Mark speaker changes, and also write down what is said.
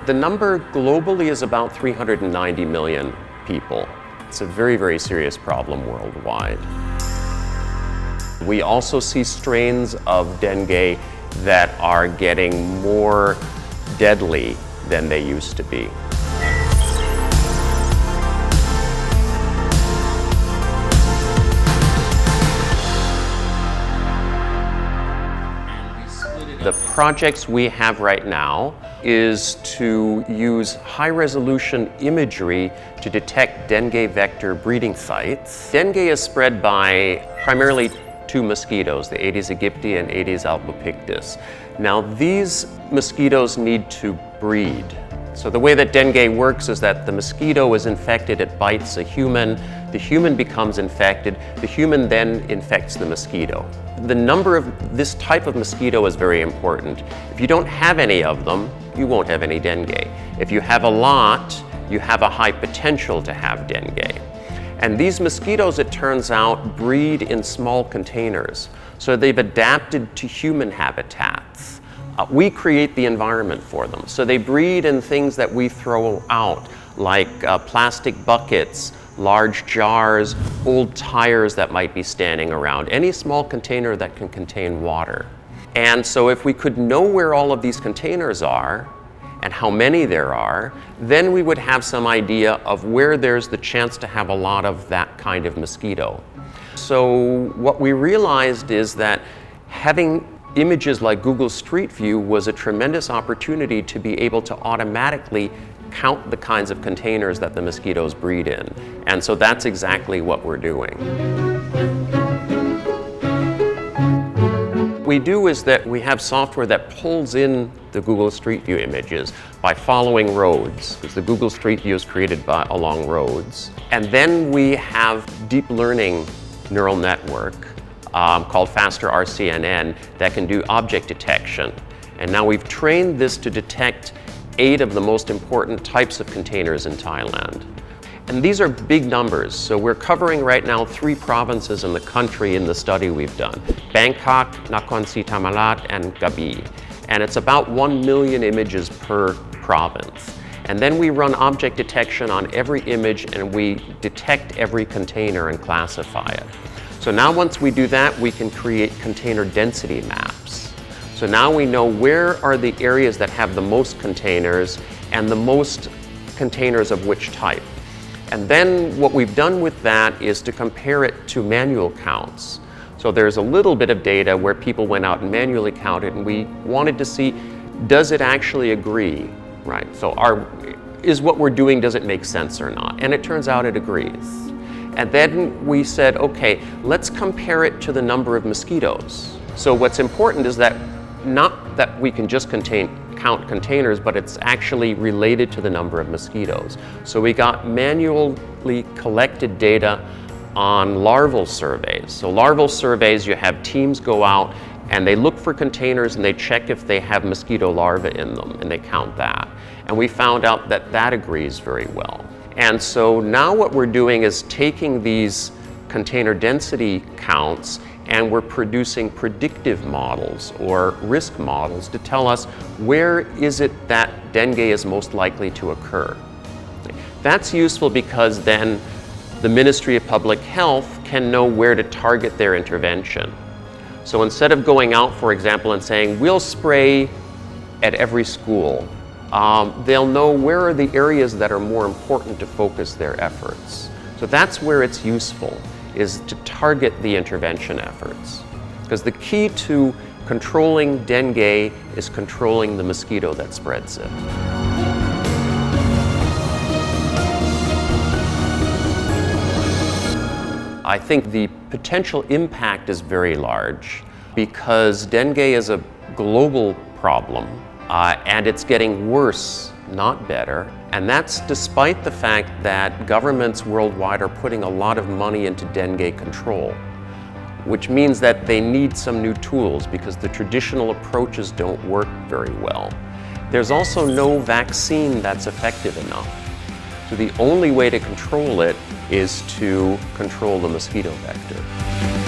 Speaker 1: The number globally is about 390 million people. It's a very, very serious problem worldwide. We also see strains of dengue that are getting more deadly than they used to be. The projects we have right now is to use high-resolution imagery to detect dengue vector breeding sites. Dengue is spread by primarily two mosquitoes, the Aedes aegypti and Aedes albopictus. Now these mosquitoes need to breed. So the way that dengue works is that the mosquito is infected, it bites a human, the human becomes infected, the human then infects the mosquito. The number of this type of mosquito is very important. If you don't have any of them, you won't have any dengue. If you have a lot, you have a high potential to have dengue. And these mosquitoes, it turns out, breed in small containers. So they've adapted to human habitats. We create the environment for them. So they breed in things that we throw out, like plastic buckets, large jars, old tires that might be standing around, any small container that can contain water. And so if we could know where all of these containers are and how many there are, then we would have some idea of where there's the chance to have a lot of that kind of mosquito. So what we realized is that having images like Google Street View was a tremendous opportunity to be able to automatically count the kinds of containers that the mosquitoes breed in. And so that's exactly what we're doing. What we do is that we have software that pulls in the Google Street View images by following roads, because the Google Street View is created along roads. And then we have deep learning neural network called Faster RCNN that can do object detection. And now we've trained this to detect 8 of the most important types of containers in Thailand. And these are big numbers, so we're covering right now 3 provinces in the country in the study we've done: Bangkok, Nakhon Si Thammarat, and Krabi. And it's about 1 million images per province. And then we run object detection on every image and we detect every container and classify it. So now once we do that, we can create container density maps. So now we know where are the areas that have the most containers and the most containers of which type. And then what we've done with that is to compare it to manual counts. So there's a little bit of data where people went out and manually counted, and we wanted to see, does it actually agree, right? So is what we're doing, does it make sense or not? And it turns out it agrees. And then we said, okay, let's compare it to the number of mosquitoes. So what's important is that not that we can just count containers, but it's actually related to the number of mosquitoes. So we got manually collected data on larval surveys. So larval surveys, you have teams go out and they look for containers and they check if they have mosquito larvae in them, and they count that. And we found out that that agrees very well. And so now what we're doing is taking these container density counts and we're producing predictive models or risk models to tell us where is it that dengue is most likely to occur. That's useful because then the Ministry of Public Health can know where to target their intervention. So instead of going out, for example, and saying, we'll spray at every school, they'll know where are the areas that are more important to focus their efforts. So that's where it's useful, is to target the intervention efforts. Because the key to controlling dengue is controlling the mosquito that spreads it. I think the potential impact is very large because dengue is a global problem. And it's getting worse, not better. And that's despite the fact that governments worldwide are putting a lot of money into dengue control, which means that they need some new tools because the traditional approaches don't work very well. There's also no vaccine that's effective enough. So the only way to control it is to control the mosquito vector.